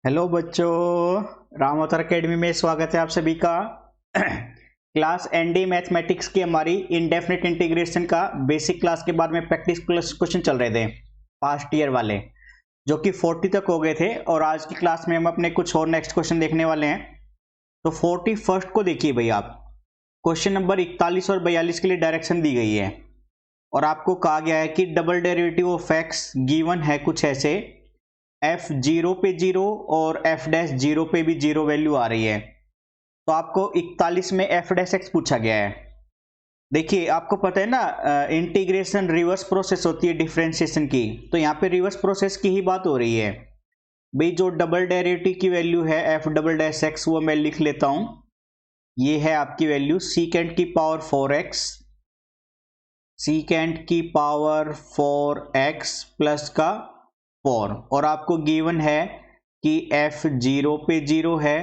Hello बच्चों, राम अवतार academy में स्वागत है आप सभी का। क्लास एनडी मैथमेटिक्स की हमारी इनडेफिनिट इंटीग्रेशन का बेसिक क्लास के बाद में प्रैक्टिस क्वेश्चन चल रहे थे पास्ट ईयर वाले, जो कि 40 तक हो गए थे। और आज की क्लास में हम अपने कुछ और नेक्स्ट क्वेश्चन देखने वाले हैं। तो 41st को देखिए भाई आप। क्वेश्चन नंबर 41 और 42 के लिए डायरेक्शन दी गई है और आपको कहा गया है कि double derivative of x given है कुछ ऐसे, f 0 पे 0 और f डैश 0 पे भी 0 वैल्यू आ रही है। तो आपको 41 में f डैश x पूछा गया है। देखिए आपको पता है ना, इंटीग्रेशन रिवर्स प्रोसेस होती है डिफरेंशिएशन की, तो यहाँ पे रिवर्स प्रोसेस की ही बात हो रही है भाई। जो डबल डेरिवेटिव की वैल्यू है f डबल डैश x, वो मैं लिख लेता हूं। ये है आपकी वैल्यू सीकेंड की पावर 4x, सीकेंड की पावर 4x प्लस का 4, और आपको गिवन है कि f 0 पे 0 है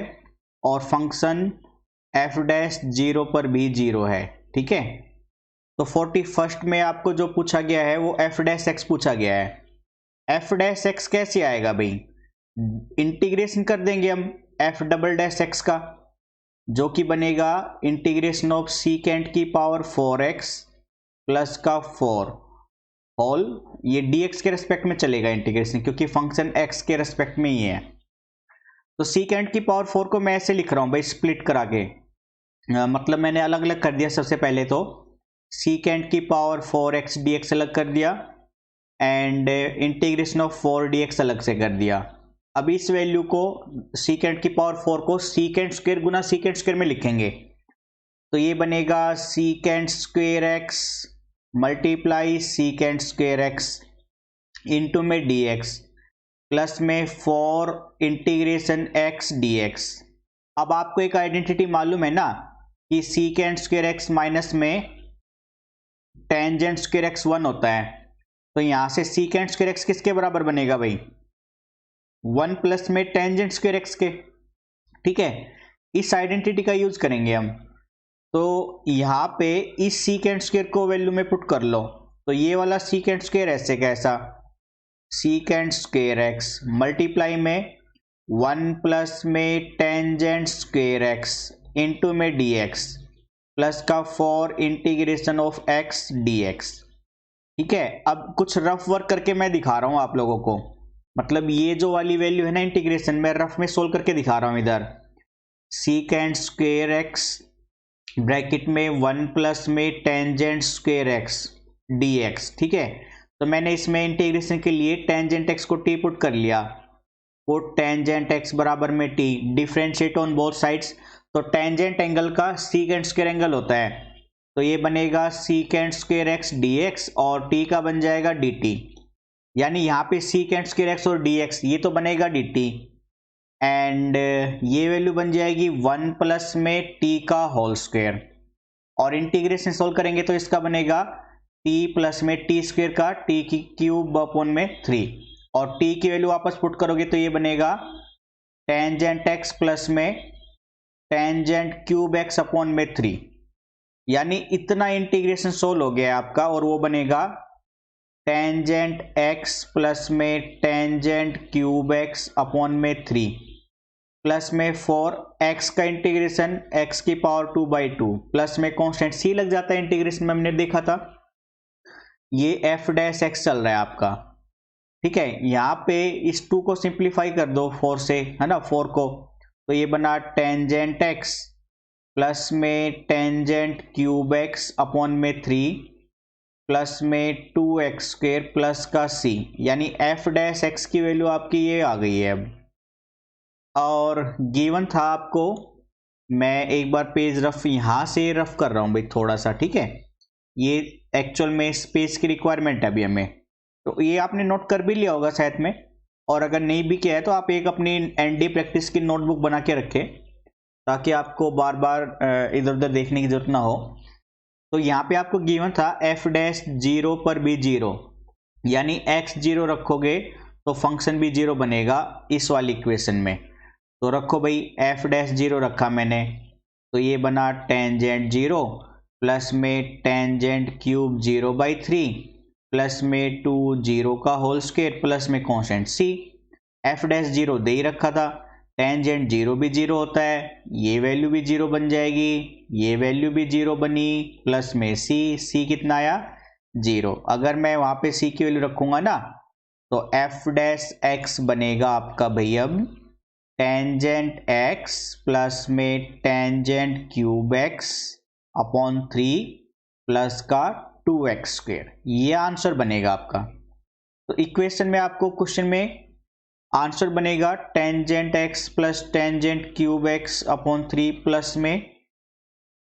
और फंक्शन f डैश 0 पर भी 0 है। ठीक है, तो 41st में आपको जो पूछा गया है वो f डैश x पूछा गया है। f डैश x कैसे आएगा भाई? इंटीग्रेशन कर देंगे हम f डबल डैश x का, जो कि बनेगा इंटीग्रेशन ऑफ सीकेंड की पावर 4x प्लस का 4 होल, ये dx के रेस्पेक्ट में चलेगा इंटीग्रेशन, क्योंकि फंक्शन x के रेस्पेक्ट में ही है। तो सीकेंड की पावर 4 को मैं ऐसे लिख रहा हूं भाई, स्प्लिट करा के, मतलब मैंने अलग अलग कर दिया। सबसे पहले तो सीकेंड की पावर 4x dx अलग कर दिया एंड इंटीग्रेशन ऑफ 4 dx अलग से कर दिया। अब इस वैल्यू को सीकेंड की पावर 4 को सीकेंड स्क्वायर गुना सीकेंड स्क्वायर में लिखेंगे, तो ये बनेगा secant square x multiply secant square x into में dx प्लस में 4 इंटीग्रेशन x dx। अब आपको एक आइडेंटिटी मालूम है ना कि सीकेंड स्क्वायर x माइनस में टेंजेंट स्क्वायर x 1 होता है, तो यहां से सीकेंड स्क्वायर x किसके बराबर बनेगा भाई? 1 प्लस में टेंजेंट स्क्वायर x के। ठीक है, इस आइडेंटिटी का यूज करेंगे हम। तो यहाँ पे इस सीकेंड स्क्वायर को वैल्यू में पुट कर लो, तो ये वाला सीकेंड स्क्वायर ऐसे कैसा, सीकेंड स्क्वायर x मल्टीप्लाई में 1 प्लस में टेंजेंट स्क्वायर x इंटू में dx प्लस का 4 इंटीग्रेशन ऑफ x dx। ठीक है, अब कुछ रफ वर्क करके मैं दिखा रहा हूं आप लोगों को, मतलब ये जो वाली वैल्यू है ना इंटीग्रेशन, मैं रफ में सोल्व करके दिखा रहा हूं। इधर सीकेंड स्क्वायर x ब्रैकेट में 1 प्लस में टेंजेंट स्क्वायर x dx। ठीक है, तो मैंने इसमें इंटीग्रेशन के लिए टेंजेंट x को t पुट कर लिया, वो टेंजेंट x बराबर में t, differentiate on both sides. तो टेंजेंट एंगल का सीकेंड स्क्वायर एंगल होता है, तो ये बनेगा सीकेंड स्क्वायर x dx और t का बन जाएगा dt, यानी यहाँ पे सीकेंड स्क्वायर x और dx ये तो बनेगा dt एंड ये वैल्यू बन जाएगी 1 प्लस में t का होल स्क्वायर, और इंटीग्रेशन सोल्व करेंगे तो इसका बनेगा t प्लस में t स्क्वायर का t की क्यूब अपॉन में 3, और t की वैल्यू वापस पुट करोगे तो ये बनेगा टेंजेंट x प्लस में टेंजेंट क्यूब x अपॉन में 3, यानी इतना इंटीग्रेशन सोल्व हो गया आपका, और वो बनेगा टेंजेंट x प्लस में टेंजेंट क्यूब x अपॉन में 3 प्लस में 4 x का इंटीग्रेशन x की पावर 2/2 प्लस में कांस्टेंट c लग जाता है इंटीग्रेशन में, हमने देखा था। ये f डैश x चल रहा है आपका। ठीक है, यहाँ पे इस 2 को सिंप्लीफाई कर दो 4 से, है ना, 4 को, तो ये बना टेंजेंट x प्लस में टेंजेंट क्यूब x अपॉन में 3 प्लस में 2x स्क्वायर प्लस का c, यानी f डैश x की वैल्यू आपकी ये आ गई है अब। और गिवन था आपको, मैं एक बार पेज रफ यहां से रफ कर रहा हूं भाई थोड़ा सा। ठीक है, ये एक्चुअल में स्पेस की रिक्वायरमेंट है अभी हमें, तो ये आपने नोट कर भी लिया होगा साथ में, और अगर नहीं भी किया है तो आप एक अपनी एनडी प्रैक्टिस की नोटबुक बना के रखें, ताकि आपको बार बार इधर उधर देखने की जरूरत ना हो। तो यहाँ पे आपको गिवन था f डैश 0 पर भी 0, यानी x 0 रखोगे तो फंक्शन भी 0 बनेगा इस वाली इक्वेशन में। तो रखो भाई f डैश 0 रखा मैंने, तो ये बना टेंजेंट 0 प्लस में टेंजेंट क्यूब 0/3 प्लस में 2 0 का होल स्क्वायर प्लस में constant c F dash zero दे ही रखा था, टेंजेंट जीरो भी जीरो होता है, ये वैल्यू भी जीरो बन जाएगी, ये वैल्यू भी जीरो बनी, प्लस में सी कितना आया जीरो। अगर मैं वहां पे सी की वैल्यू रखूंगा ना तो एफ डैश एक्स बनेगा आपका भाई अब टेंजेंट एक्स प्लस में tangent cube X upon 3 plus का 2x², ये आंसर बनेगा आपका। तो इक्वेशन में आपको क्वेश्चन में आंसर बनेगा tangent X plus tangent cube X upon 3 plus में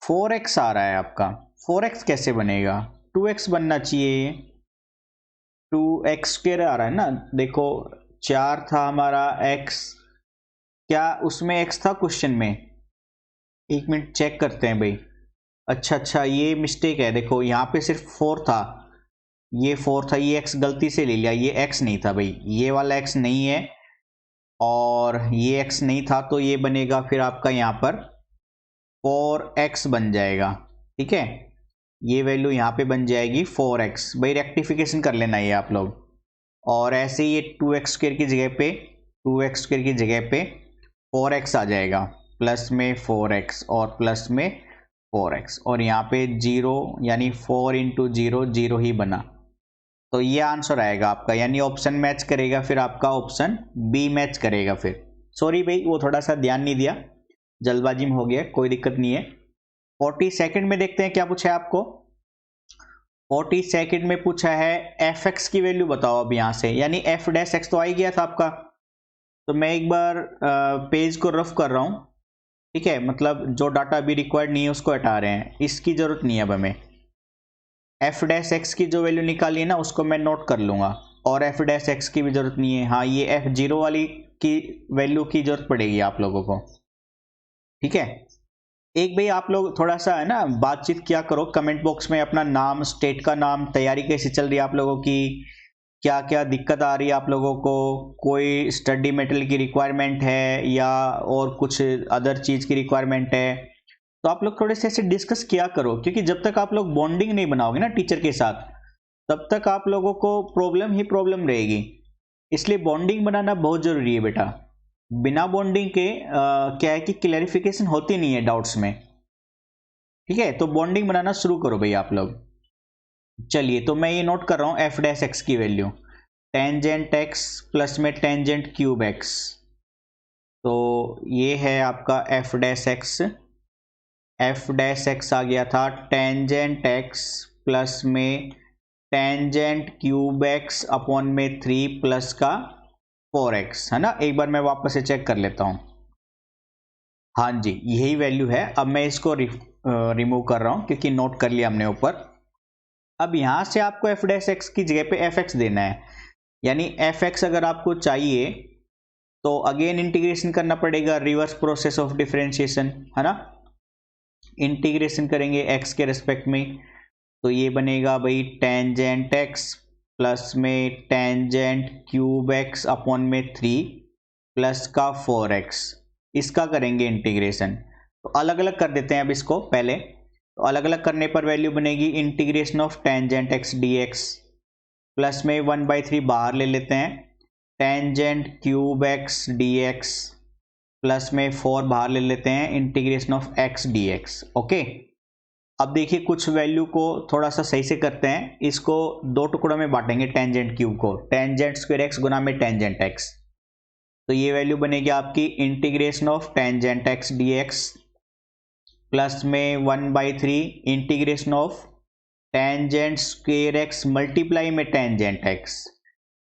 4x आ रहा है आपका। 4x कैसे बनेगा, 2x बनना चाहिए, 2x² आ रहा है ना। देखो 4 था हमारा x, क्या उसमें x था क्वेश्चन में, एक मिनट चेक करते हैं भाई। अच्छा ये मिस्टेक है, देखो यहाँ पे सिर्फ 4 था, ये 4 था, ये x गलती से ले लिया, ये x नहीं था भाई, ये वाला x नहीं है और ये x नहीं था, तो ये बनेगा फिर आपका यहाँ पर 4x बन जाएगा। ठीक है, ये वैल्यू यहाँ पे बन जाएगी 4x। भाई रेक्टिफिकेशन कर लेना ये आप लोग। और ऐसे ये 2x² की जगह पे 2x² की जगह पे 4x आ जाएगा, प्लस में 4x और प्लस में 4x, और यहाँ पे 0 यानी 4 इंटू 0 0 ही बना। तो ये आंसर आएगा आपका, यानी ऑप्शन मैच करेगा फिर आपका ऑप्शन बी मैच करेगा फिर। सॉरी भाई वो थोड़ा सा ध्यान नहीं दिया, जल्दबाजी में हो गया, कोई दिक्कत नहीं है। 42nd में देखते हैं क्या पूछा है आपको। 42nd में पूछा है एफ एक्स की वैल्यू बताओ अब यहाँ से, यानी एफ डैश एक्स तो आ ही गया था आपका। तो मैं एक बार पेज को रफ कर रहा हूँ, ठीक है, मतलब जो डाटा अभी रिक्वायर्ड नहीं है उसको हटा रहे हैं, इसकी जरूरत नहीं है अब हमें। एफ डैश एक्स की जो वैल्यू निकाली है ना उसको मैं नोट कर लूंगा, और एफ डैश एक्स की भी जरूरत नहीं है। हाँ, ये एफ जीरो वाली की वैल्यू की जरूरत पड़ेगी आप लोगों को। ठीक है, एक भाई आप लोग थोड़ा सा है ना बातचीत किया करो कमेंट बॉक्स में, अपना नाम, स्टेट का नाम, तैयारी कैसी चल रही है आप लोगों की, क्या क्या दिक्कत आ रही है आप लोगों को, कोई स्टडी मटेरियल की रिक्वायरमेंट है या और कुछ अदर चीज़ की रिक्वायरमेंट है, तो आप लोग थोड़े से ऐसे डिस्कस किया करो। क्योंकि जब तक आप लोग बॉन्डिंग नहीं बनाओगे ना टीचर के साथ, तब तक आप लोगों को प्रॉब्लम ही प्रॉब्लम रहेगी। इसलिए बॉन्डिंग बनाना बहुत ज़रूरी है बेटा। बिना बॉन्डिंग के क्या है कि क्लैरिफिकेशन होती नहीं है डाउट्स में। ठीक है, तो बॉन्डिंग बनाना शुरू करो भाई आप लोग। चलिए, तो मैं ये नोट कर रहा हूँ एफ डैश एक्स की वैल्यू टेंजेंट एक्स प्लस में टेंजेंट क्यूब एक्स। तो ये है आपका F dash X, F dash X आ गया था टेंजेंट एक्स प्लस में टेंजेंट क्यूब एक्स अपॉन में 3 प्लस का 4x, है ना। एक बार मैं वापस से चेक कर लेता हूँ। हाँ जी, यही वैल्यू है। अब मैं इसको रिमूव कर रहा हूँ क्योंकि नोट कर लिया हमने ऊपर। अब यहाँ से आपको एफ डैश एक्स की जगह पे एफ एक्स देना है, यानी एफ एक्स अगर आपको चाहिए तो अगेन इंटीग्रेशन करना पड़ेगा, रिवर्स प्रोसेस ऑफ डिफरेंशिएशन, है ना। इंटीग्रेशन करेंगे एक्स के रेस्पेक्ट में, तो ये बनेगा भाई टेंजेंट एक्स प्लस में टेंजेंट क्यूब एक्स अपॉन में 3 प्लस का 4x। इसका करेंगे इंटीग्रेशन, तो अलग अलग कर देते हैं अब इसको पहले। तो अलग अलग करने पर वैल्यू बनेगी integration of tangent x d x plus में 1/3 बाहर ले लेते हैं, tangent cube x d x plus में 4 बाहर ले लेते हैं, integration of x d x. Okay, अब देखिए कुछ वैल्यू को थोड़ा सा सही से करते हैं, इसको दो टुकड़ों में बांटेंगे टेंजेंट क्यूब को, टेंजेंट स्क्वायर एक्स गुना में टेंजेंट एक्स। तो ये वैल्यू बनेगी आपकी integration of tangent x d x plus में 1/3 integration of tangent square x multiply में टेंजेंट एक्स,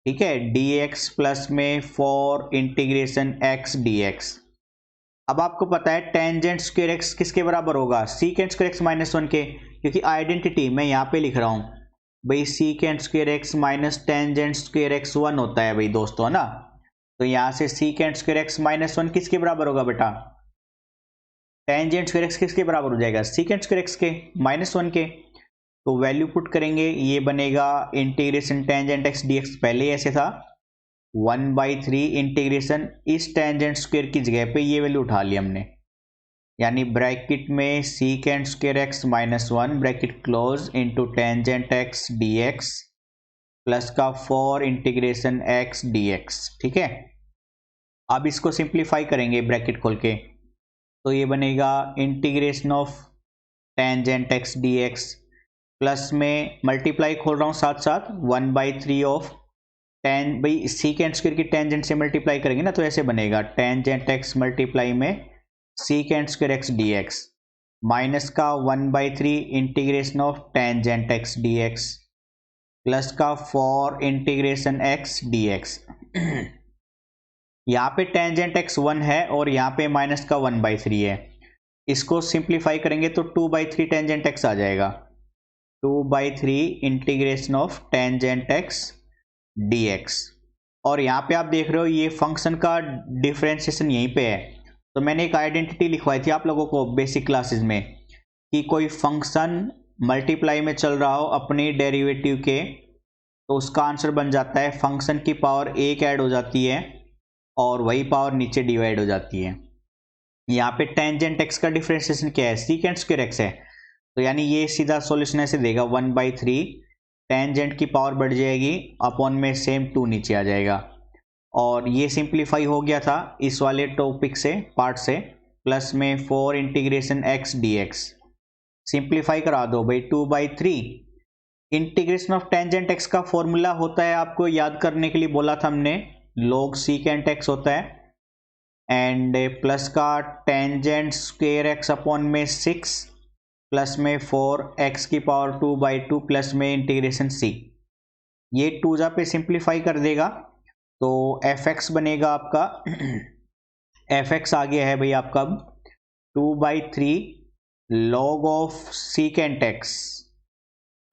ठीक है, डी एक्स प्लस में 4 इंटीग्रेशन एक्स डी एक्स। अब आपको पता है टेंजेंट स्क्वायर एक्स किसके बराबर होगा, सीकेंट स्क्वायर एक्स माइनस 1 के, क्योंकि आइडेंटिटी मैं यहाँ पे लिख रहा हूँ भाई secant square x minus tangent square x 1 होता है भाई दोस्तों, है ना। तो यहाँ से सीकेंट स्क्वायर एक्स माइनस 1 किसके बराबर होगा बेटा, टेंजेंट स्क्वायर एक्स किसके बराबर हो जाएगा, सीकेंट स्क्वायर एक्स के माइनस 1 के। तो वैल्यू पुट करेंगे, ये बनेगा integration tangent x d x पहले ऐसे था 1/3 इंटीग्रेशन इस टेंजेंट स्क्वायर की जगह पे ये वैल्यू उठा ली हमने, यानी ब्रैकेट में secant square x minus 1 bracket close into tangent x d x plus का 4 इंटीग्रेशन एक्स डी एक्स। ठीक है, अब इसको सिंप्लीफाई करेंगे ब्रैकेट खोल के, तो ये बनेगा integration of tangent x d x, plus में मल्टीप्लाई खोल रहा हूँ साथ साथ 1/3 ऑफ टेन, भाई सीकेंट स्क्वायर की टेंजेंट से मल्टीप्लाई करेंगे ना, तो ऐसे बनेगा टेंजेंट एक्स मल्टीप्लाई में secant square x d x, minus का 1/3 integration of tangent x d x, plus का 4 इंटीग्रेशन एक्स डी एक्स। यहाँ पे टेंजेंट एक्स 1 है और यहाँ पे माइनस का 1/3 है, इसको सिंप्लीफाई करेंगे तो 2/3 टेंजेंट एक्स आ जाएगा, 2/3 integration of tangent x d x. और यहाँ पे आप देख रहे हो ये फंक्शन का डिफरेंशिएशन यहीं पे है, तो मैंने एक आइडेंटिटी लिखवाई थी आप लोगों को बेसिक क्लासेस में कि कोई फंक्शन मल्टीप्लाई में चल रहा हो अपनी डेरिवेटिव के, तो उसका आंसर बन जाता है फंक्शन की पावर एक ऐड हो जाती है और वही पावर नीचे डिवाइड हो जाती है। यहाँ पे टेंजेंट एक्स का डिफरेंशिएशन क्या है, सीकेंट स्क्वायर एक्स है, तो यानी ये सीधा सॉल्यूशन ऐसे देगा 1/3 टेंजेंट की पावर बढ़ जाएगी अपॉन में सेम 2 नीचे आ जाएगा, और ये सिंप्लीफाई हो गया था इस वाले टॉपिक से पार्ट से, प्लस में 4 integration x d x, simplify करा दो भाई 2/3 इंटीग्रेशन ऑफ टेंजेंट एक्स का फॉर्मूला होता है, आपको याद करने के लिए बोला था हमने, log सीकेंट एक्स होता है, एंड प्लस का टेंजेंट स्क्वायर एक्स अपॉन में 6 प्लस में 4x की पावर 2/2 प्लस में इंटीग्रेशन c, ये 2 जा पे सिंप्लीफाई कर देगा तो fx बनेगा आपका fx आ गया है भाई आपका 2/3 log of secant x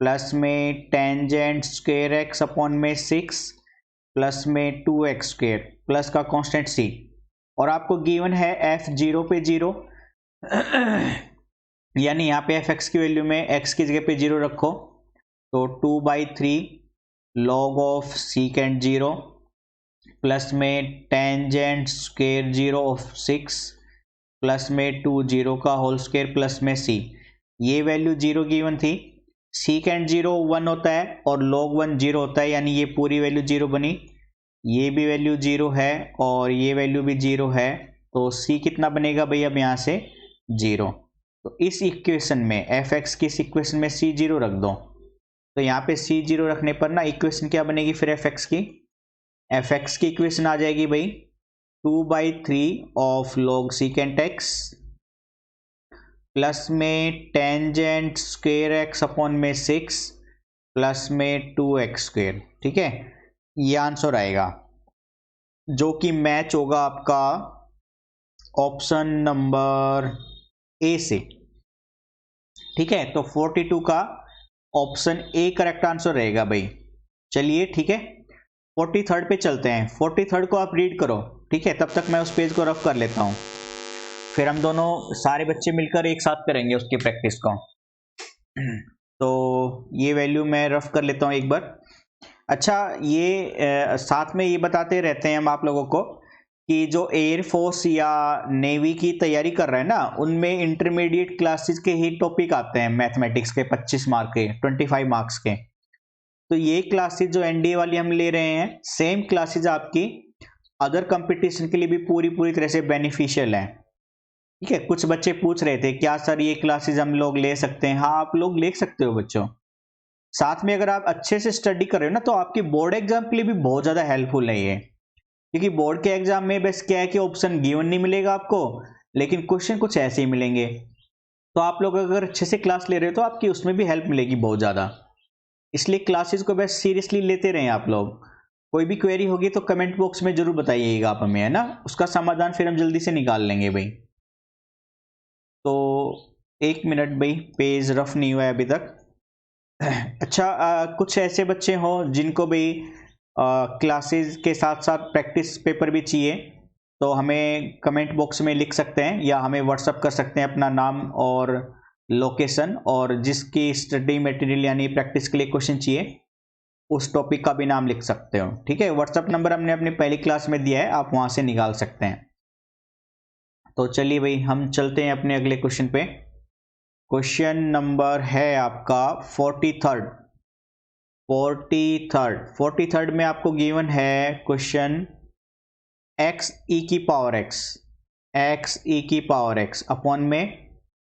plus में टेंजेंट स्क्वायर एक्स अपॉन में 6 प्लस में 2x स्क्वायर प्लस का कांस्टेंट c, और आपको गिवन है f 0 पे 0 यानी यहाँ पे fx की वैल्यू में x की जगह पे 0 रखो, तो 2/3 log ऑफ सीकेंट 0 प्लस में टेंजेंट स्क्वायर 0 ऑफ 6 प्लस में 2 0 का होल स्क्वायर प्लस में c, ये वैल्यू 0 गिवन थी, सीकेंट 0 1 होता है और log 1 0 होता है, यानी ये पूरी वैल्यू 0 बनी, ये भी वैल्यू 0 है और ये वैल्यू भी 0 है, तो c कितना बनेगा भाई अब यहाँ से 0, तो इस इक्वेशन में fx की इस इक्वेशन में c 0 रख दो, तो यहाँ पे c 0 रखने पर ना इक्वेशन क्या बनेगी फिर fx की इक्वेशन आ जाएगी भाई 2/3 of log secant x plus में टेंजेंट स्क्वायर एक्स अपॉन में 6 प्लस में 2x स्क्वायर, ठीक है, ये आंसर आएगा जो कि मैच होगा आपका ऑप्शन नंबर ए से, ठीक है, तो 42 का ऑप्शन ए करेक्ट आंसर रहेगा भाई। चलिए ठीक है 43rd पे चलते हैं, 43rd को आप रीड करो, ठीक है, तब तक मैं उस पेज को रफ कर लेता हूँ, फिर हम दोनों सारे बच्चे मिलकर एक साथ करेंगे उसकी प्रैक्टिस को। तो ये वैल्यू मैं रफ कर लेता हूँ एक बार। अच्छा ये साथ में ये बताते रहते हैं हम आप लोगों को कि जो एयरफोर्स या नेवी की तैयारी कर रहे हैं ना, उनमें इंटरमीडिएट क्लासेस के ही टॉपिक आते हैं मैथमेटिक्स के 25 मार्क के 25 मार्क्स के, तो ये क्लासेस जो एनडीए वाली हम ले रहे हैं सेम क्लासेस आपकी अदर कंपटीशन के लिए भी पूरी तरह से बेनिफिशियल है, ठीक है। कुछ बच्चे पूछ रहे थे क्या सर ये क्लासेस हम लोग ले सकते हैं, हाँ आप लोग ले सकते हो बच्चों, साथ में अगर आप अच्छे से स्टडी कर रहे हो ना तो आपकी बोर्ड एग्जाम के लिए भी बहुत ज़्यादा हेल्पफुल है ये, क्योंकि बोर्ड के एग्जाम में बस क्या है कि ऑप्शन गिवन नहीं मिलेगा आपको, लेकिन क्वेश्चन कुछ ऐसे ही मिलेंगे, तो आप लोग अगर अच्छे से क्लास ले रहे हो तो आपकी उसमें भी हेल्प मिलेगी बहुत ज़्यादा, इसलिए क्लासेस को बस सीरियसली लेते रहें आप लोग। कोई भी क्वेरी होगी तो कमेंट बॉक्स में जरूर बताइएगा आप हमें, है ना, उसका समाधान फिर हम जल्दी से निकाल लेंगे भाई। तो 1 मिनट भाई, पेज रफ नहीं हुआ है अभी तक। अच्छा कुछ ऐसे बच्चे हो जिनको भाई क्लासेस के साथ साथ प्रैक्टिस पेपर भी चाहिए, तो हमें कमेंट बॉक्स में लिख सकते हैं या हमें व्हाट्सअप कर सकते हैं अपना नाम और लोकेशन, और जिसकी स्टडी मटेरियल यानी प्रैक्टिस के लिए क्वेश्चन चाहिए उस टॉपिक का भी नाम लिख सकते हो, ठीक है। व्हाट्सअप नंबर हमने अपनी पहली क्लास में दिया है, आप वहाँ से निकाल सकते हैं। तो चलिए भाई हम चलते हैं अपने अगले क्वेश्चन पे। क्वेश्चन नंबर है आपका 43rd में आपको गिवन है क्वेश्चन एक्स ई की पावर एक्स अपॉन में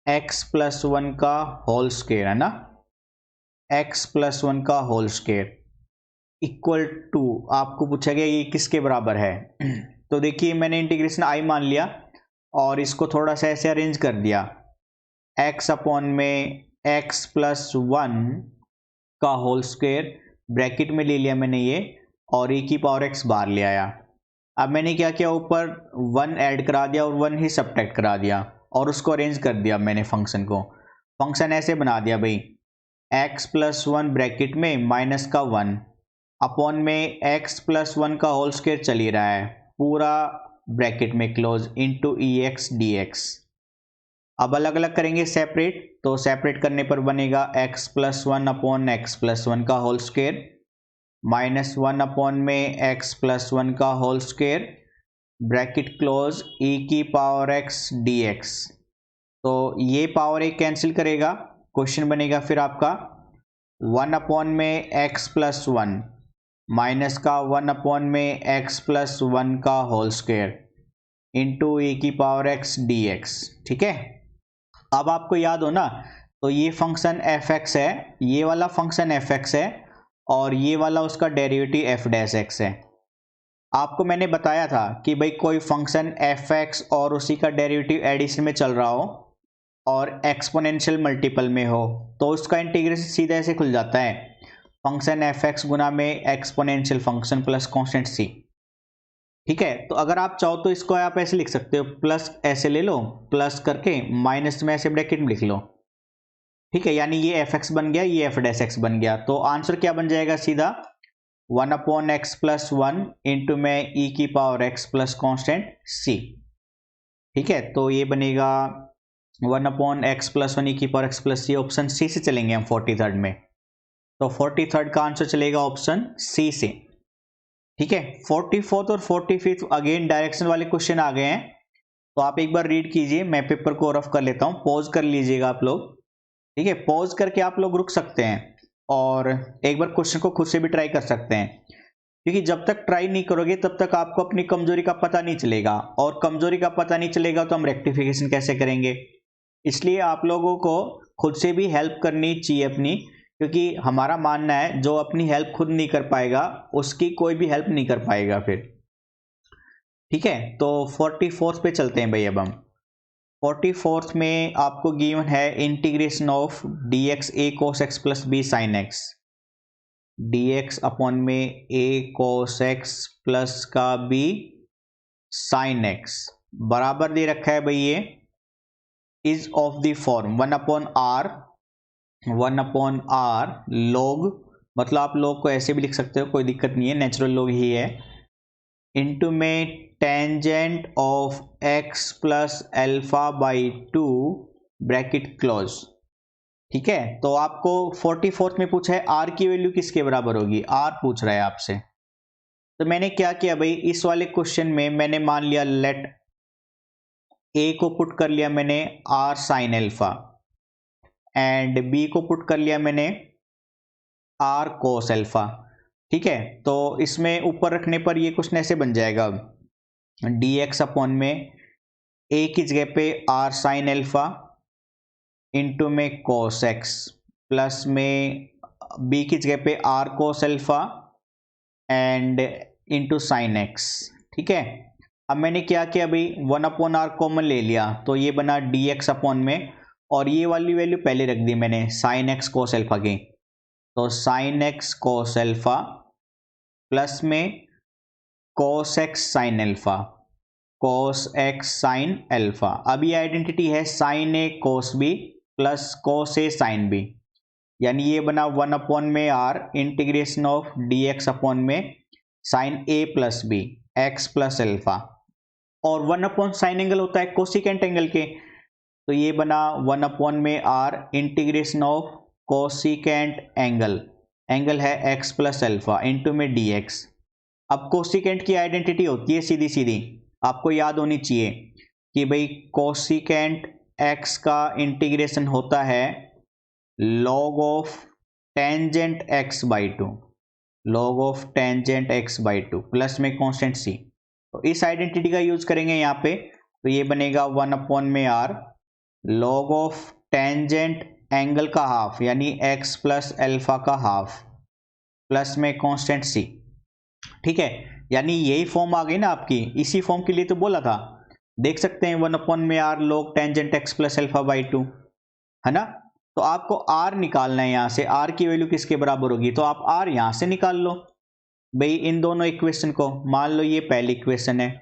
एक्स प्लस वन का होल स्क्वायर, है ना, एक्स प्लस वन का होल स्क्वायर इक्वल टू, आपको पूछा गया ये किसके बराबर है। तो देखिए मैंने इंटीग्रेशन आई मान लिया और इसको थोड़ा सा ऐसे अरेंज कर दिया, एक्स अपॉन में एक्स प्लस वन का होल स्क्वायर ब्रैकेट में ले लिया मैंने ये, और e की पावर x बाहर ले आया। अब मैंने क्या किया, ऊपर वन ऐड करा दिया और वन ही सब्ट्रैक्ट करा दिया और उसको अरेंज कर दिया मैंने फंक्शन को। फंक्शन ऐसे बना दिया भाई, x प्लस वन ब्रैकेट में माइनस का वन अपॉन में x प्लस वन का होल स्क्वायर चल ही रहा है पूरा ब्रैकेट में क्लोज इंटू ई एक्स डी एक्स। अब अलग अलग करेंगे सेपरेट, तो सेपरेट करने पर बनेगा x plus one upon X plus one का whole square minus one upon में x प्लस वन का whole square bracket close e की पावर x dx। तो ये पावर एक कैंसिल करेगा, क्वेश्चन बनेगा फिर आपका वन अपॉन में x प्लस वन माइनस का वन अपॉन में x प्लस वन का होल स्क्वायर इंटू e की पावर x dx। ठीक है, अब आपको याद हो ना, तो ये फंक्शन fx है, ये वाला फंक्शन fx है और ये वाला उसका डेरिवेटिव f डैश x है। आपको मैंने बताया था कि भाई कोई फंक्शन fx और उसी का डेरिवेटिव एडिशन में चल रहा हो और एक्सपोनेंशियल मल्टीपल में हो तो उसका इंटीग्रेशन सीधा ऐसे खुल जाता है, फंक्शन fx गुना में exponential function plus constant c। ठीक है, तो अगर आप चाहो तो इसको आप ऐसे लिख सकते हो, प्लस ऐसे ले लो, प्लस करके माइनस में ऐसे ब्रैकेट में लिख लो। ठीक है, यानी ये एफ एक्स बन गया, ये एफ डैश एक्स बन गया। तो आंसर क्या बन जाएगा सीधा, one upon X plus one into में ई की power X plus constant C. ठीक है, तो ये बनेगा one upon X plus one E की power X plus C. Option C से चलेंगे हम 43rd में, तो 43rd का आंसर चलेगा ऑप्शन सी से। ठीक है, 44th और 45th अगेन डायरेक्शन वाले क्वेश्चन आ गए हैं, तो आप एक बार रीड कीजिए, मैं पेपर को रफ कर लेता हूं, पॉज कर लीजिएगा आप लोग। ठीक है, पॉज करके आप लोग रुक सकते हैं और एक बार क्वेश्चन को खुद से भी ट्राई कर सकते हैं, क्योंकि जब तक ट्राई नहीं करोगे तब तक आपको अपनी कमजोरी का पता नहीं चलेगा, और कमजोरी का पता नहीं चलेगा तो हम रेक्टिफिकेशन कैसे करेंगे। इसलिए आप लोगों को खुद से भी हेल्प करनी चाहिए अपनी, क्योंकि हमारा मानना है जो अपनी हेल्प खुद नहीं कर पाएगा उसकी कोई भी हेल्प नहीं कर पाएगा फिर। ठीक है, तो 44th पे चलते हैं भाई। अब हम 44th में आपको गिवन है integration of D x a cos x plus b sine x, d x upon में ए कोस एक्स प्लस का बी साइन एक्स बराबर दे रखा है भाई, ये is of the form one upon r log, मतलब आप लोग को ऐसे भी लिख सकते हो, कोई दिक्कत नहीं है, नेचुरल लॉग ही है, इंटू में tangent of x plus alpha by two bracket close. ठीक है, तो आपको 44th में पूछा है आर की वैल्यू किसके बराबर होगी, आर पूछ रहा है आपसे। तो मैंने क्या किया भाई, इस वाले क्वेश्चन में मैंने मान लिया लेट ए को पुट कर लिया मैंने r sine alpha and b को पुट कर लिया मैंने आर कोस एल्फा। ठीक है, तो इसमें ऊपर रखने पर ये क्वेश्चन ऐसे बन जाएगा, डी एक्स अपॉन में ए की जगह पे आर साइन एल्फा इंटू में कोस एक्स प्लस में बी की जगह पे r cos alpha and into sine x. ठीक है, अब मैंने क्या किया भाई, वन अपॉन आर कॉमन ले लिया तो ये बना डी एक्स अपॉन में, और ये वाली वैल्यू पहले रख दी मैंने साइन एक्स कोस एल्फा की, तो sine X cos alpha plus में cos X sine alpha, cos X sine alpha. अब ये आइडेंटिटी है sine A cos B plus cos A sine B, यानी ये बना वन अपॉन में R integration of D x upon में sine A plus B X plus alpha, और one upon sine angle होता है कोसिकेंट एंगल के, तो ये बना वन अपॉन में R integration of cosecant angle, angle है एक्स प्लस एल्फा इंटू में डी एक्स। अब कोसिकेंट की आइडेंटिटी होती है सीधी सीधी, आपको याद होनी चाहिए कि भाई कोसिकेंट एक्स का इंटीग्रेशन होता है log of tangent x by two, log of tangent x by two plus में कांस्टेंट सी। तो इस आइडेंटिटी का यूज करेंगे यहाँ पे, तो ये बनेगा 1/r log of tangent angle का हाफ यानी x प्लस अल्फा का हाफ प्लस में कांस्टेंट c। ठीक है, यानी यही फॉर्म आ गई ना आपकी, इसी फॉर्म के लिए तो बोला था, देख सकते हैं 1/r log tangent x plus alpha by 2, है ना। तो आपको r निकालना है, यहाँ से r की वैल्यू किसके बराबर होगी, तो आप r यहाँ से निकाल लो भाई इन दोनों इक्वेशन को। मान लो ये पहली इक्वेशन है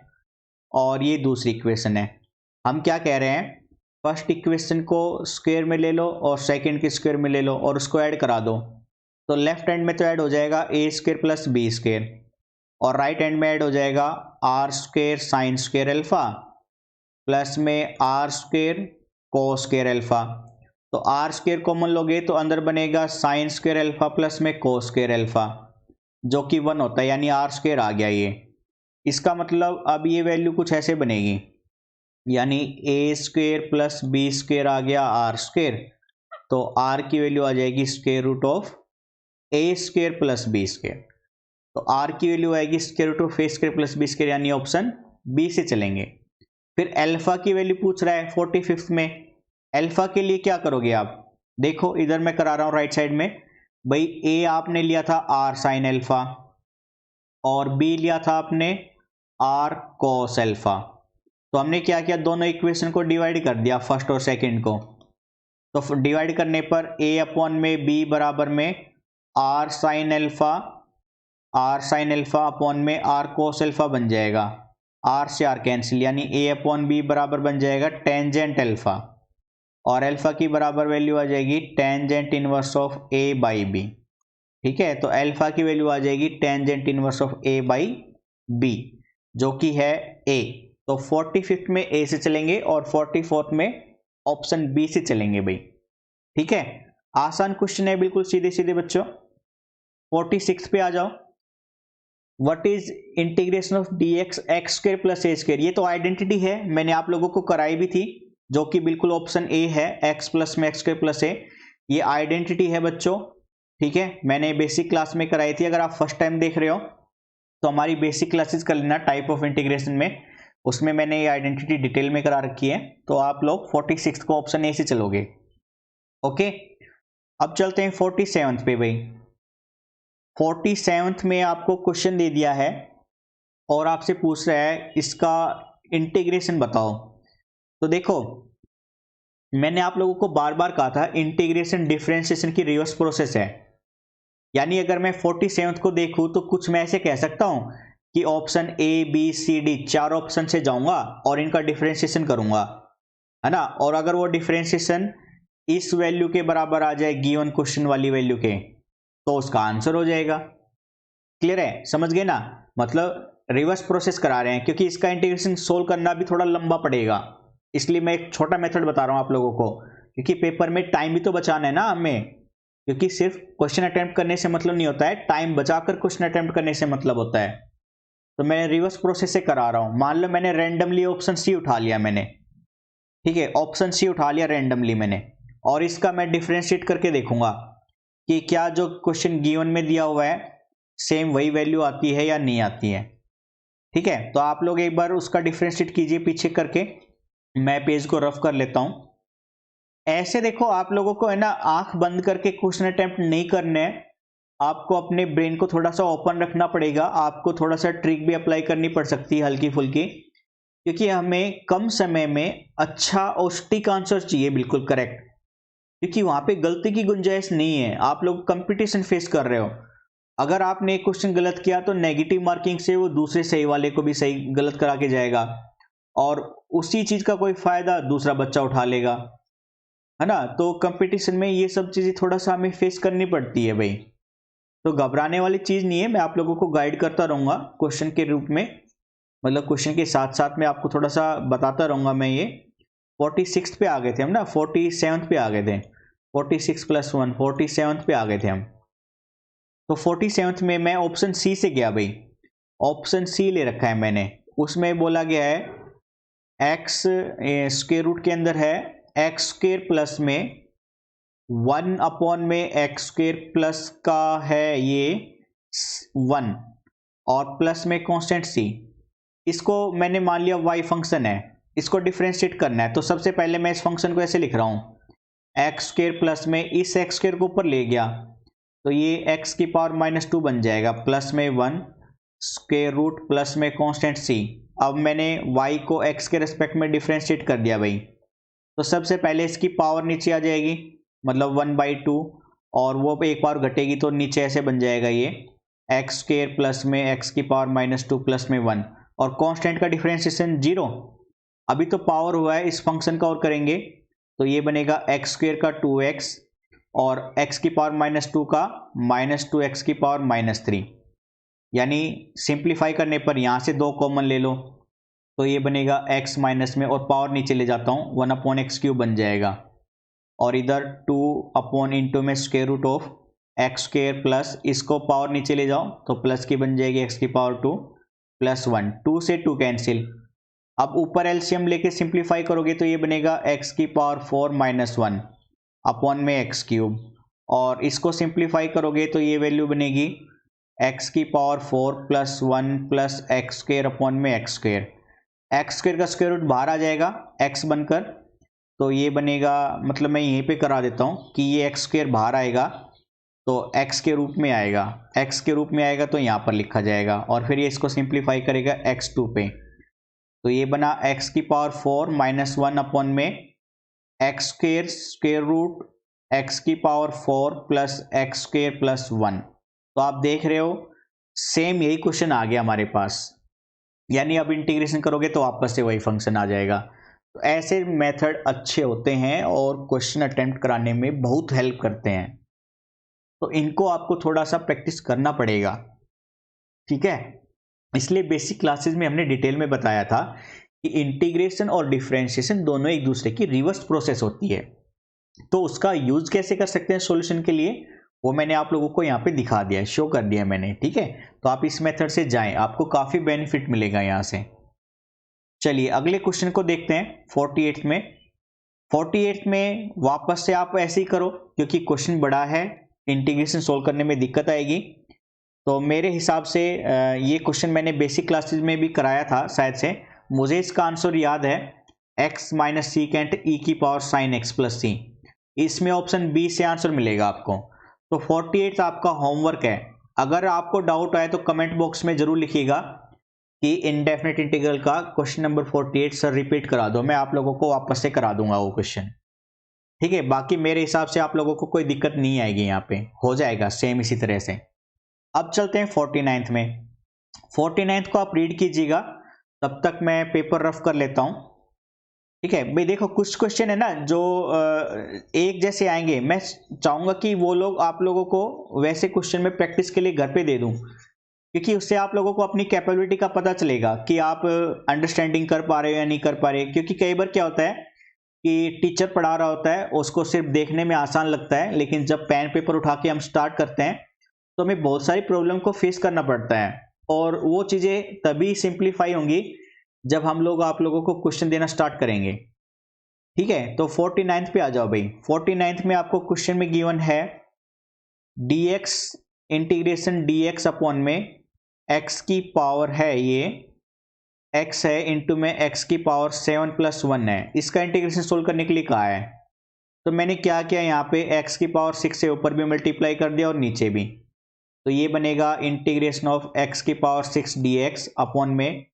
और ये दूसरी इक्वेशन है। हम क्या कह रहे हैं, फर्स्ट इक्वेशन को स्क्वायर में ले लो और सेकंड के स्क्वायर में ले लो और उसको ऐड करा दो। तो लेफ्ट हैंड में तो ऐड हो जाएगा a square plus B square और राइट हैंड में ऐड हो जाएगा R square sine square alpha plus में R square cos square alpha. तो आर स्क्वायर कॉमन लोगे तो अंदर बनेगा साइन स्क्वायर अल्फा प्लस में कोस स्क्वायर अल्फा जो कि 1 होता है, यानी आर स्क्वायर आ गया ये। इसका मतलब अब ये वैल्यू कुछ ऐसे बनेगी, यानी a square plus B square आ गया आर स्क्वायर, तो आर की वैल्यू आ जाएगी square root of a square plus B square. तो आर की वैल्यू आएगी square root of a square plus B square, यानी ऑप्शन बी से चलेंगे। फिर अल्फा की वैल्यू पूछ रहा है 45 में, अल्फा के लिए क्या करोगे आप, देखो इधर मैं करा रहा हूं राइट साइड में, भाई ए आपने लिया था आर साइन अल्फा और बी लिया था आपने आर कॉस अल्फा। तो हमने क्या किया, दोनों इक्वेशन को डिवाइड कर दिया फर्स्ट और सेकंड को। तो डिवाइड करने पर ए अपॉन में बी बराबर में आर साइन अल्फा अपॉन में आर कोस अल्फा बन जाएगा, आर से आर कैंसिल, यानी ए अपॉन बी बराबर बन जाएगा टेंजेंट अल्फा और अल्फा की बराबर वैल्यू आ जाएगी tangent inverse of a by b. ठीक है, तो अल्फा की वैल्यू आ जाएगी tangent inverse of a by b जो कि है ए। तो 45 में ए से चलेंगे और 44 में ऑप्शन बी से चलेंगे भाई। ठीक है, आसान क्वेश्चन है बिल्कुल सीधे सीधे बच्चों। 46 पे आ जाओ, what is integration of D x x square plus A square. ये तो आइडेंटिटी है, मैंने आप लोगों को कराई भी थी, जो कि बिल्कुल ऑप्शन ए है, एक्स प्लस में एक्स स्क्वायर प्लस ए, ये आइडेंटिटी है बच्चों। ठीक है, मैंने बेसिक क्लास में कराई थी, अगर आप फर्स्ट टाइम देख रहे हो तो हमारी बेसिक क्लासेस कर लेना टाइप ऑफ इंटीग्रेशन में, उसमें मैंने ये आइडेंटिटी डिटेल में करा रखी है। तो आप लोग 46 को ऑप्शन ए से चलोगे। ओके, अब चलते हैं 47 पे भाई। 47 में आपको क्वेश्चन दे दिया है और आपसे पूछ रहा है इसका इंटीग्रेशन बताओ। तो देखो मैंने आप लोगों को बार बार कहा था इंटीग्रेशन डिफरेंशिएशन की रिवर्स प्रोसेस है, यानी अगर मैं 47 को देखूं तो कुछ मैं ऐसे कह सकता हूं कि option A B C D चार ऑप्शन से जाऊंगा और इनका डिफरेंशिएशन करूंगा, है ना। और अगर वो डिफरेंशिएशन इस वैल्यू के बराबर आ जाए गिवन क्वेश्चन वाली वैल्यू के, तो उसका आंसर हो जाएगा। क्लियर है, समझ गए ना, मतलब रिवर्स प्रोसेस करा रहे हैं क्योंकि इसका इंटीग्रेशन सोल्व करना भी थोड़ा लंबा पड़ेगा, इसलिए मैं एक छोटा मेथड बता रहा हूं आप लोगों को, क्योंकि पेपर में टाइम भी तो बचाना है ना हमें, क्योंकि सिर्फ क्वेश्चन अटेम्प्ट करने से मतलब नहीं होता है, टाइम बचाकर क्वेश्चन अटेम्प्ट करने से मतलब होता है। तो मैं रिवर्स प्रोसेस से करा रहा हूं। मान लो मैंने रैंडमली ऑप्शन सी उठा लिया मैंने, ठीक है, ऑप्शन सी उठा लिया रैंडमली मैंने, और इसका मैं डिफरेंशिएट करके देखूंगा कि क्या जो क्वेश्चन गिवन में दिया हुआ है सेम वही वैल्यू आती है या नहीं आती है। ठीक है, तो आप लोग एक बार उसका डिफरेंशिएट कीजिए पीछे करके, मैं पेज को रफ कर लेता हूं। ऐसे देखो आप लोगों को है ना आंख बंद करके क्वेश्चन अटेम्प्ट नहीं करने हैं, आपको अपने ब्रेन को थोड़ा सा ओपन रखना पड़ेगा, आपको थोड़ा सा ट्रिक भी अप्लाई करनी पड़ सकती है हल्की फुल्की, क्योंकि हमें कम समय में अच्छा और सटीक आंसर चाहिए बिल्कुल करेक्ट, क्योंकि वहां पे गलती की गुंजाइश नहीं है। आप लोग कंपटीशन फेस कर रहे हो, अगर आपने एक क्वेश्चन गलत किया तो नेगेटिव मार्किंग से वो दूसरे सही वाले को भी सही गलत करा के जाएगा और उसी चीज का कोई फायदा दूसरा बच्चा उठा लेगा, है ना। तो कंपटीशन में ये सब चीजें थोड़ा सा हमें फेस करनी पड़ती है भाई, तो घबराने वाली चीज नहीं है, मैं आप लोगों को गाइड करता रहूंगा क्वेश्चन के रूप में, मतलब क्वेश्चन के साथ साथ में आपको थोड़ा सा बताता रहूंगा मैं। ये 46 पे आ गए थे हम ना, 47 पे आ गए थे, 46 + 1 47 पे आ गए थे हम। तो 47 में मैं ऑप्शन सी से गया भाई, ऑप्शन सी ले रखा है मैंने, उसमें बोला गया है एक्स स्क्वायर रूट के अंदर है एक्स स्क्वायर प्लस में 1 में एक्स स्क्वायर प्लस का है ये 1 और प्लस में कांस्टेंट सी, इसको मैंने मान लिया y फंक्शन है, इसको डिफ्रेंशिएट करना है। तो सबसे पहले मैं इस फंक्शन को ऐसे लिख रहा हूँ, एक्स स्क्वेयर प्लस में इस एक्स स्क्वेयर को ऊपर ले गया तो ये एक्स की पावर -2 बन जाएगा, प्लस में 1 स्क्वेयर रूट प्लस में कांस्टेंट c। अब मैंने y को x के रेस्पेक्ट में डिफ्रेंशिएट कर दिया भाई, तो सबसे पहले इसकी पावर नीचे आ जाएगी, मतलब 1/2, और वो एक पावर घटेगी तो नीचे ऐसे बन जाएगा ये एक्स स्क्वेयर प्लस में एक्स की पावर -2 प्लस में 1, और कांस्टेंट का डिफ्रेंशिएशन 0। अभी तो पावर हुआ है, इस फंक्शन का और करेंगे तो ये बनेगा एक्स स्क्वेयर का 2x और x की पावर -2 का -2x की पावर -3, यानी सिंप्लीफाई करने पर यहाँ से 2 कॉमन ले लो तो ये बनेगा x माइनस में, और पावर नीचे ले जाता हूँ 1/x³ बन जाएगा, और इधर 2 इंटू में square root of x square plus इसको पावर नीचे ले जाओ तो प्लस की बन जाएगी x की पावर 2 प्लस 1, 2 से 2 कैंसिल। अब ऊपर एलसीएम लेके सिंप्लीफाई करोगे तो ये बनेगा x की पावर 4 -1 अपॉन में x³, और इसको सिंप्लीफाई करोगे तो ये वैल्यू बनेगी x की power 4 plus 1 plus x square upon में एक्स स्क्वेयर। एक्स स्क्वेयर का स्क्वायर रूट बाहर आ जाएगा x बनकर, तो ये बनेगा, मतलब मैं यहीं पे करा देता हूँ कि ये एक्स स्क्वेयर बाहर आएगा तो x के रूप में आएगा, x के रूप में आएगा तो यहाँ पर लिखा जाएगा, और फिर ये इसको सिंप्लीफाई करेगा x2 पे, तो ये बना x की पावर 4 -1 अपॉन में x square square root x की power 4 plus x square plus 1। तो आप देख रहे हो सेम यही क्वेश्चन आ गया हमारे पास, यानी अब इंटीग्रेशन करोगे तो वापस से वही फंक्शन आ जाएगा। तो ऐसे मेथड अच्छे होते हैं और क्वेश्चन अटेम्प्ट कराने में बहुत हेल्प करते हैं, तो इनको आपको थोड़ा सा प्रैक्टिस करना पड़ेगा, ठीक है। इसलिए बेसिक क्लासेस में हमने डिटेल में बताया था कि इंटीग्रेशन और डिफरेंशिएशन दोनों एक दूसरे की रिवर्स प्रोसेस होती है, तो उसका यूज कैसे कर सकते हैं सॉल्यूशन के लिए वो मैंने आप लोगों को यहाँ पे दिखा दिया है, शो कर दिया है मैंने, ठीक है। तो आप इस मेथड से जाएं, आपको काफी बेनिफिट मिलेगा यहाँ से। चलिए अगले क्वेश्चन को देखते हैं 48 में। 48 में वापस से आप ऐसे ही करो क्योंकि क्वेश्चन बड़ा है, इंटीग्रेशन सोल्व करने में दिक्कत आएगी। तो मेरे हिसाब से ये क्वेश्चन मैंने बेसिक क्लासेस में भी कराया था शायद से, मुझे इसका आंसर याद है x माइनस सीकेंट e की पावर साइन x प्लस सी, इसमें ऑप्शन बी से आंसर मिलेगा आपको। तो 48 आपका होमवर्क है, अगर आपको डाउट आए तो कमेंट बॉक्स में जरूर लिखिएगा कि इनडेफिनेट इंटीग्रल का क्वेश्चन नंबर 48 सर रिपीट करा दो, मैं आप लोगों को वापस से करा दूंगा वो क्वेश्चन, ठीक है। बाकी मेरे हिसाब से आप लोगों को कोई दिक्कत नहीं आएगी, यहाँ पे हो जाएगा सेम इसी तरह से। अब चलते हैं 49th में। 49th को आप रीड कीजिएगा, तब तक मैं पेपर रफ कर लेता हूँ, ठीक है भाई। देखो कुछ क्वेश्चन है ना जो एक जैसे आएंगे, मैं चाहूंगा कि वो लोग आप लोगों को वैसे क्वेश्चन में प्रैक्टिस के लिए घर पे दे दूं, क्योंकि उससे आप लोगों को अपनी कैपेबिलिटी का पता चलेगा कि आप अंडरस्टैंडिंग कर पा रहे हो या नहीं कर पा रहे। क्योंकि कई बार क्या होता है कि टीचर पढ़ा रहा होता है, उसको सिर्फ देखने में आसान लगता है, लेकिन जब पेन पेपर उठा के हम स्टार्ट करते हैं तो हमें बहुत सारी प्रॉब्लम को फेस करना पड़ता है, और वो चीज़ें तभी सिंप्लीफाई होंगी जब हम लोग आप लोगों को क्वेश्चन देना स्टार्ट करेंगे, ठीक है। तो 49th पे आ जाओ भाई। 49th में आपको क्वेश्चन में गिवन है dx इंटीग्रेशन dx अपॉन में x की पावर है, ये x है इंटू में x की पावर 7 प्लस 1 है, इसका इंटीग्रेशन सोल्व करने के लिए कहा है। तो मैंने क्या किया, यहाँ पे x की पावर 6 से ऊपर भी मल्टीप्लाई कर दिया और नीचे भी, तो ये बनेगा इंटीग्रेशन ऑफ x की पावर 6 dx अपॉन में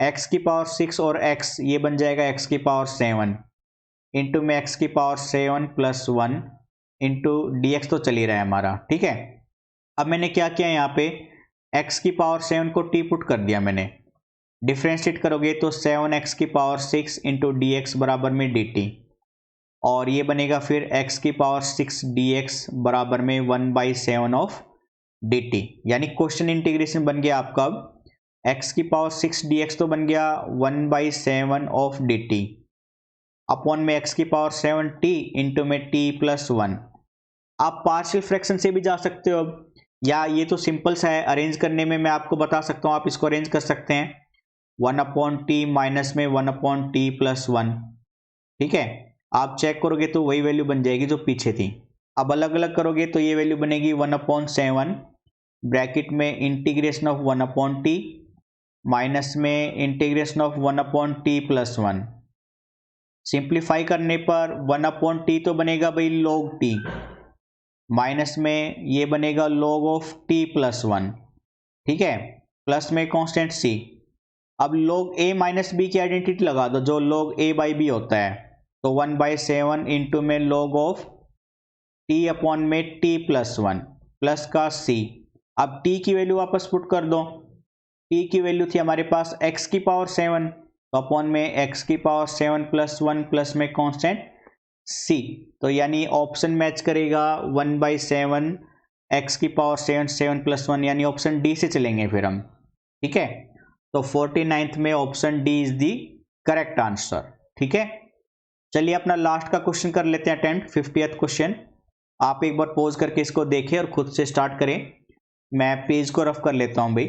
x की पावर 6 और x ये बन जाएगा x की पावर 7 इंटू में x की पावर 7 प्लस 1 इंटू dx तो चल ही रहा है हमारा, ठीक है। अब मैंने क्या किया, यहाँ पे x की पावर 7 को t पुट कर दिया मैंने, डिफ्रेंशिएट करोगे तो 7x की पावर 6 इंटू dx बराबर में dt, और ये बनेगा फिर x की पावर 6 dx बराबर में 1/7 ऑफ dt, यानी क्वेश्चन इंटीग्रेशन बन गया आपका। अब x की पावर 6 dx तो बन गया 1/7 ऑफ dt अपॉन में x की पावर 7t इंटू में t प्लस 1। आप पार्शियल फ्रैक्शन से भी जा सकते हो, या ये तो सिंपल सा है, अरेंज करने में मैं आपको बता सकता हूँ, आप इसको अरेंज कर सकते हैं 1/t माइनस में 1/t प्लस 1, ठीक है। आप चेक करोगे तो वही वैल्यू बन जाएगी जो पीछे थी। अब अलग अलग करोगे तो ये वैल्यू बनेगी 1/7 ब्रैकेट में इंटीग्रेशन ऑफ 1/t माइनस में इंटीग्रेशन ऑफ 1/t+1। सिंप्लीफाई करने पर 1/t तो बनेगा भाई log t, माइनस में ये बनेगा log ऑफ t+1, ठीक है, प्लस में कांस्टेंट c। अब log a माइनस b की आइडेंटिटी लगा दो जो log a बाई b होता है, तो 1/7 इंटू में log ऑफ t अपॉन में t+1 प्लस का c। अब t की वैल्यू वापस पुट कर दो, t की वैल्यू थी हमारे पास x की पावर 7, तो अपॉन में x की पावर 7 + 1 प्लस में कांस्टेंट c। तो यानी ऑप्शन मैच करेगा 1/7 x की पावर 7 7 + 1, यानी ऑप्शन डी से चलेंगे फिर हम, ठीक है। तो 49th में option D is the correct answer, ठीक है। चलिए अपना लास्ट का क्वेश्चन कर लेते हैं अटेम्प्ट, 50th क्वेश्चन। आप एक बार पॉज करके इसको देखें और खुद से स्टार्ट करें। मैं पेज को रफ कर लेता हूं भाई।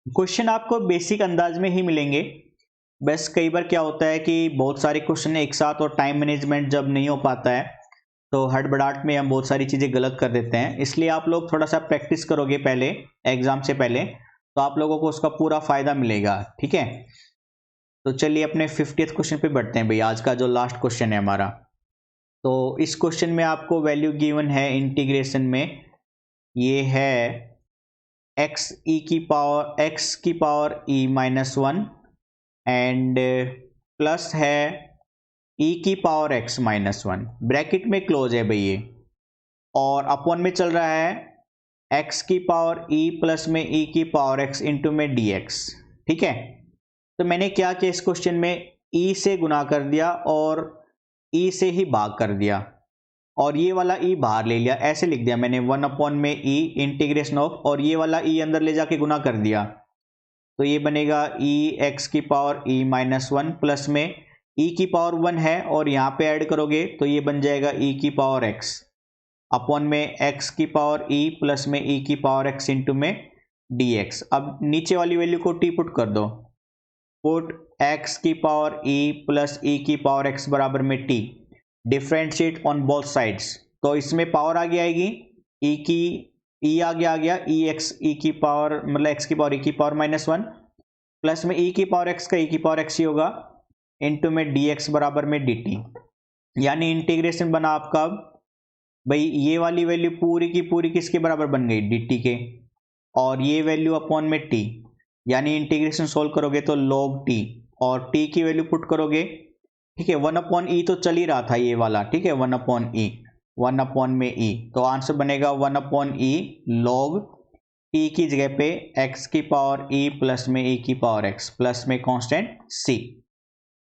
क्वेश्चन आपको बेसिक अंदाज में ही मिलेंगे, बस कई बार क्या होता है कि बहुत सारे क्वेश्चन एक साथ और टाइम मैनेजमेंट जब नहीं हो पाता है तो हड़बड़ाहट में हम बहुत सारी चीज़ें गलत कर देते हैं। इसलिए आप लोग थोड़ा सा प्रैक्टिस करोगे पहले एग्जाम से पहले, तो आप लोगों को उसका पूरा फायदा मिलेगा, ठीक है। तो चलिए अपने 50th क्वेश्चन पे बढ़ते हैं भाई, आज का जो लास्ट क्वेश्चन है हमारा। तो इस क्वेश्चन में आपको वैल्यू गिवन है इंटीग्रेशन में, ये है x की पावर e -1 एंड प्लस है e की पावर x -1, ब्रैकेट में क्लोज है भाई ये, और अपॉन में चल रहा है x की पावर e प्लस में e की पावर x इंटू में dx, ठीक है। तो मैंने क्या किया इस क्वेश्चन में, e से गुना कर दिया और e से ही भाग कर दिया, और ये वाला e बाहर ले लिया, ऐसे लिख दिया मैंने 1 में e इंटीग्रेशन ऑफ, और ये वाला e अंदर ले जाके गुना कर दिया, तो ये बनेगा e x की पावर e -1 प्लस में e की पावर 1 है और यहाँ पे ऐड करोगे तो ये बन जाएगा e की पावर x अपॉन में x की पावर e प्लस में e की पावर x इंटू में dx। अब नीचे वाली वैल्यू को t पुट कर दो, पुट x की पावर e प्लस e की पावर x बराबर में t, differentiate on both sides, तो इसमें पावर आगे आएगी e की e आगे आ गया e x e की पावर मतलब x की पावर e की पावर -1 प्लस में e की पावर x का e की पावर x ही होगा इंटू में dx बराबर में dt, यानी इंटीग्रेशन बना आपका भाई ये वाली वैल्यू पूरी की पूरी किसके बराबर बन गई dt के, और ये वैल्यू अपॉन में t, यानी इंटीग्रेशन सोल्व करोगे तो log t, और t की वैल्यू पुट करोगे, ठीक है। 1/e तो चल ही रहा था ये वाला, ठीक है, 1/e 1 में e, तो आंसर बनेगा 1/e log t की जगह पे x की पावर e प्लस में e की पावर x प्लस में कांस्टेंट c,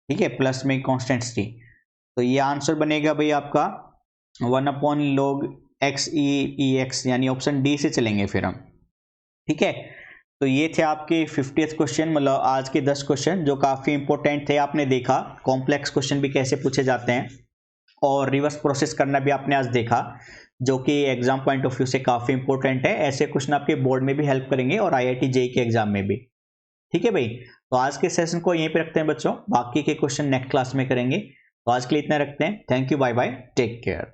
ठीक है, प्लस में कांस्टेंट c। तो ये आंसर बनेगा भाई आपका 1/log x e x, यानी ऑप्शन डी से चलेंगे फिर हम, ठीक है। तो ये थे आपके 50th क्वेश्चन, मतलब आज के 10 क्वेश्चन जो काफ़ी इंपॉर्टेंट थे। आपने देखा कॉम्प्लेक्स क्वेश्चन भी कैसे पूछे जाते हैं, और रिवर्स प्रोसेस करना भी आपने आज देखा, जो कि एग्जाम पॉइंट ऑफ व्यू से काफ़ी इंपॉर्टेंट है। ऐसे क्वेश्चन आपके बोर्ड में भी हेल्प करेंगे और IIT JEE के एग्जाम में भी, ठीक है भाई। तो आज के सेशन को यहीं पे रखते हैं बच्चों, बाकी के क्वेश्चन नेक्स्ट क्लास में करेंगे। तो आज के लिए इतना रखते हैं, thank you, bye bye, take care.